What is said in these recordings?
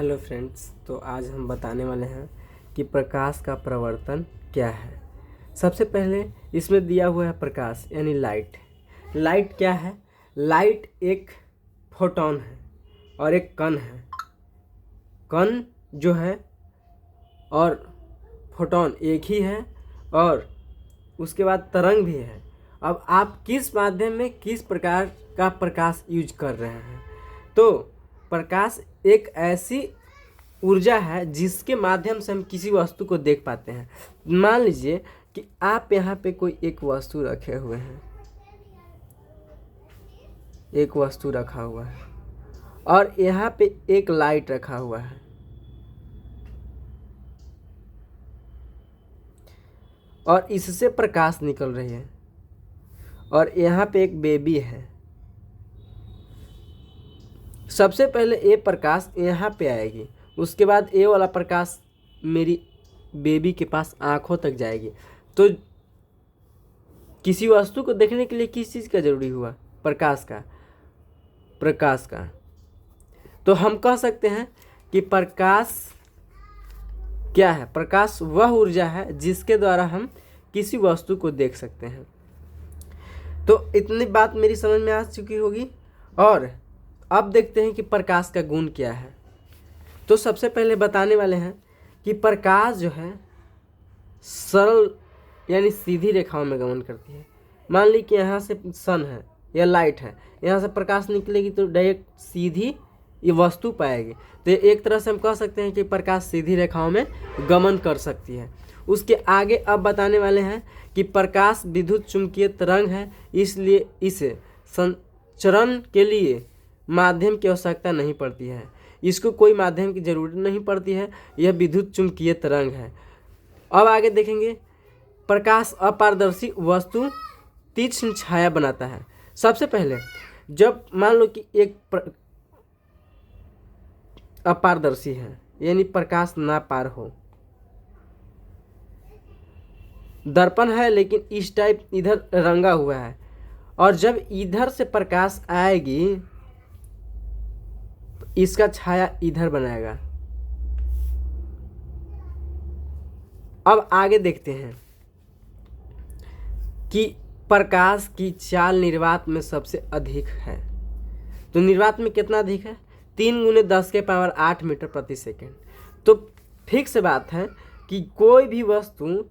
Hello friends, तो आज हम बताने वाले हैं कि प्रकाश का प्रवर्तन क्या है। सबसे पहले इसमें दिया हुआ है प्रकाश यानी लाइट। लाइट क्या है? लाइट एक फोटोन है और एक कण है। कण जो है और फोटोन एक ही है और उसके बाद तरंग भी है। अब आप किस माध्यम में किस प्रकार का प्रकाश यूज कर रहे हैं? तो प्रकाश एक ऐसी ऊर्जा है जिसके माध्यम से हम किसी वस्तु को देख पाते हैं। मान लीजिए कि आप यहाँ पे कोई एक वस्तु रखे हुए हैं, एक वस्तु रखा हुआ है और यहाँ पे एक लाइट रखा हुआ है और इससे प्रकाश निकल रही है और यहाँ पे एक बेबी है। सबसे पहले ये प्रकाश यहाँ पे आएगी, उसके बाद ये वाला प्रकाश मेरी बेबी के पास आँखों तक जाएगी। तो किसी वस्तु को देखने के लिए किस चीज़ का जरूरी हुआ? प्रकाश का। तो हम कह सकते हैं कि प्रकाश क्या है? प्रकाश वह ऊर्जा है जिसके द्वारा हम किसी वस्तु को देख सकते हैं। तो इतनी बात मेरी समझ में आ चुकी होगी। और अब देखते हैं कि प्रकाश का गुण क्या है। तो सबसे पहले बताने वाले हैं कि प्रकाश जो है सरल यानी सीधी रेखाओं में गमन करती है। मान ली कि यहाँ से सन है या लाइट है, यहाँ से प्रकाश निकलेगी तो डायरेक्ट सीधी ये वस्तु पाएगी। तो एक तरह से हम कह सकते हैं कि प्रकाश सीधी रेखाओं में गमन कर सकती है। उसके आगे अब बताने वाले हैं कि प्रकाश विद्युत चुंबकीय तरंग है, इसलिए इसे संचरण के लिए माध्यम की आवश्यकता नहीं पड़ती है। इसको कोई माध्यम की जरूरत नहीं पड़ती है, यह विद्युत चुंबकीय तरंग है। अब आगे देखेंगे, प्रकाश अपारदर्शी वस्तु तीक्ष्ण छाया बनाता है। सबसे पहले जब मान लो कि एक अपारदर्शी है यानी प्रकाश ना पार हो, दर्पण है लेकिन इस टाइप इधर रंगा हुआ है और जब इधर से प्रकाश आएगी इसका छाया इधर बनाएगा। अब आगे देखते हैं कि प्रकाश की चाल निर्वात में सबसे अधिक है। तो निर्वात में कितना अधिक है? 3×10⁸ मीटर प्रति सेकेंड। तो ठीक से बात है कि कोई भी वस्तु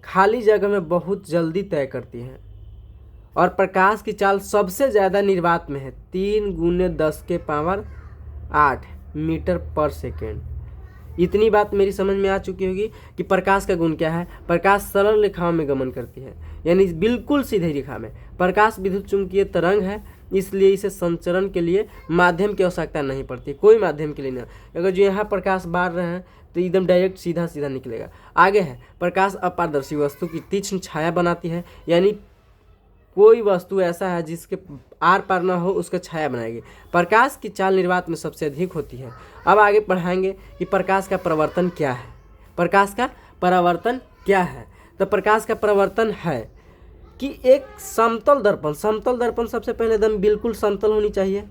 खाली जगह में बहुत जल्दी तय करती है और प्रकाश की चाल सबसे ज़्यादा निर्वात में है, 3×10⁸ मीटर पर सेकेंड। इतनी बात मेरी समझ में आ चुकी होगी कि प्रकाश का गुण क्या है। प्रकाश सरल रेखाओं में गमन करती है यानी बिल्कुल सीधी रेखा में। प्रकाश विद्युत चुंबकीय तरंग है, इसलिए इसे संचरण के लिए माध्यम की आवश्यकता नहीं पड़ती, कोई माध्यम के लिए नहीं। अगर जो यहाँ प्रकाश बार रहे हैं तो एकदम डायरेक्ट सीधा सीधा निकलेगा। आगे है, प्रकाश अपारदर्शी वस्तु की तीक्ष्ण छाया बनाती है, यानी कोई वस्तु ऐसा है जिसके आर पार ना हो उसका छाया बनाएगी। प्रकाश की चाल निर्वात में सबसे अधिक होती है। अब आगे पढ़ाएंगे कि प्रकाश का प्रवर्तन क्या है। प्रकाश का परावर्तन क्या है? तो प्रकाश का प्रवर्तन है कि एक समतल दर्पण सबसे पहले एकदम बिल्कुल समतल होनी चाहिए।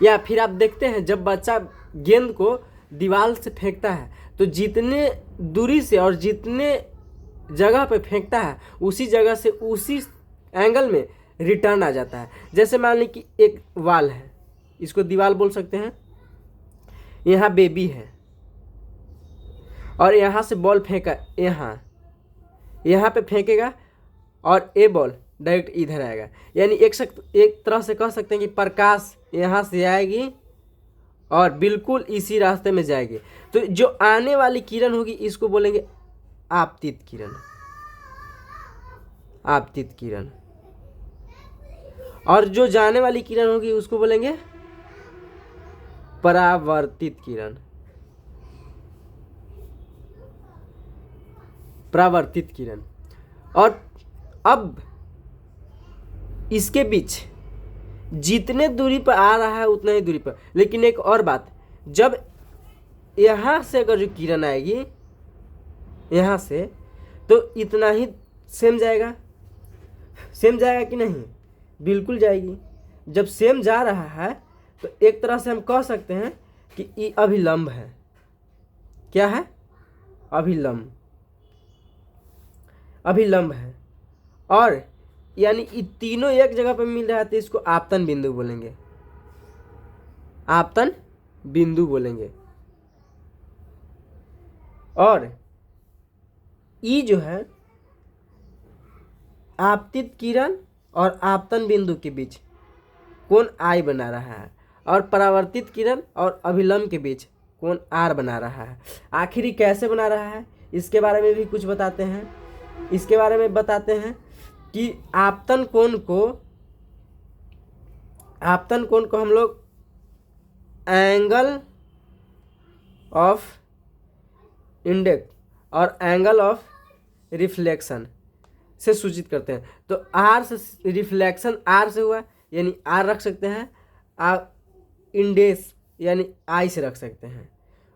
या फिर आप देखते हैं जब बच्चा गेंद को दीवार से फेंकता है तो जितने दूरी से और जितने जगह पे फेंकता है उसी जगह से उसी एंगल में रिटर्न आ जाता है। जैसे मान ली कि एक वाल है, इसको दीवार बोल सकते हैं। यहाँ बेबी है और यहाँ से बॉल फेंका, यहाँ पे फेंकेगा और ये बॉल डायरेक्ट इधर आएगा। यानी एक तरह से कह सकते हैं कि प्रकाश यहाँ से आएगी और बिल्कुल इसी रास्ते में जाएगी। तो जो आने वाली किरण होगी इसको बोलेंगे आपतित किरण, और जो जाने वाली किरण होगी उसको बोलेंगे परावर्तित किरण। और अब इसके बीच जितने दूरी पर आ रहा है उतना ही दूरी पर। लेकिन एक और बात, जब यहाँ से अगर जो किरण आएगी यहाँ से, तो इतना ही सेम जाएगा कि नहीं? बिल्कुल जाएगी। जब सेम जा रहा है तो एक तरह से हम कह सकते हैं कि ई अभिलंब है। क्या है? अभिलंब, अभिलंब है। और यानी ये तीनों एक जगह पर मिल रहा है तो इसको आपतन बिंदु बोलेंगे, आपतन बिंदु बोलेंगे। और ई जो है आपतित किरण और आपतन बिंदु के बीच कोण आई बना रहा है, और परावर्तित किरण और अभिलंब के बीच कोण आर बना रहा है। आखिर ये कैसे बना रहा है इसके बारे में भी कुछ बताते हैं। इसके बारे में बताते हैं कि आपतन कोण को हम लोग एंगल ऑफ इंडेक्स और एंगल ऑफ रिफ्लेक्शन से सूचित करते हैं। तो आर से रिफ्लेक्शन आर से हुआ यानी आर रख सकते हैं, इंडेक्स यानी आई से रख सकते हैं।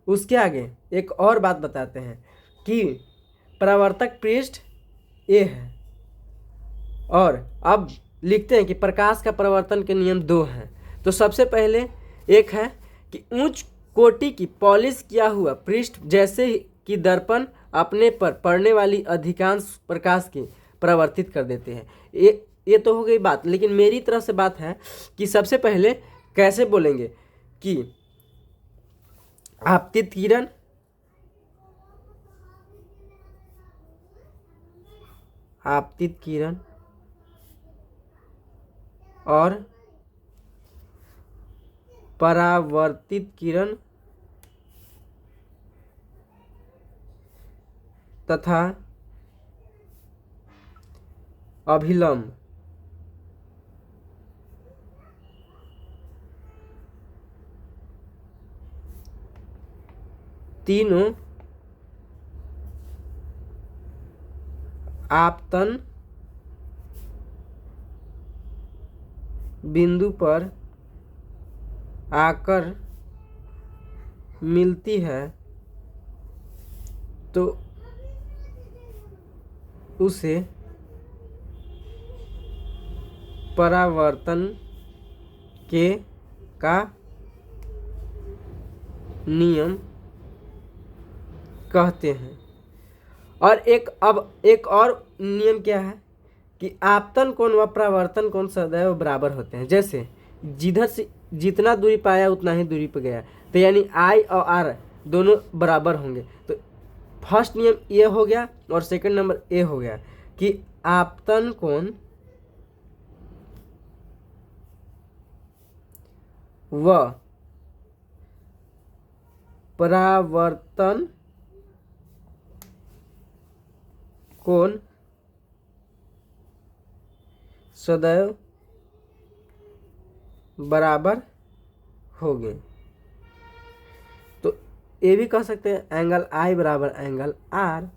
उसके आगे एक और बात बताते हैं कि परावर्तक पृष्ठ ए है। और अब लिखते हैं कि प्रकाश का परावर्तन के नियम 2 हैं। तो सबसे पहले एक है कि उच्च कोटि की पॉलिश किया हुआ पृष्ठ जैसे कि दर्पण अपने पर पड़ने वाली अधिकांश प्रकाश की परावर्तित कर देते हैं। ये तो हो गई बात, लेकिन मेरी तरफ से बात है कि सबसे पहले कैसे बोलेंगे कि आपतित किरण और परावर्तित किरण तथा अभिलंब तीनों आपतन बिंदु पर आकर मिलती है तो उसे परावर्तन का नियम कहते हैं। और एक और नियम क्या है कि आपतन कोण व परावर्तन कोण सदैव बराबर होते हैं। जैसे जिधर से जितना दूरी पाया उतना ही दूरी पर गया, तो यानी आई और आर दोनों बराबर होंगे। तो फर्स्ट नियम ये हो गया और सेकंड नंबर ए हो गया कि आपतन कोण व परावर्तन कोण सदैव बराबर होंगे। तो ये भी कह सकते हैं एंगल आई बराबर एंगल आर।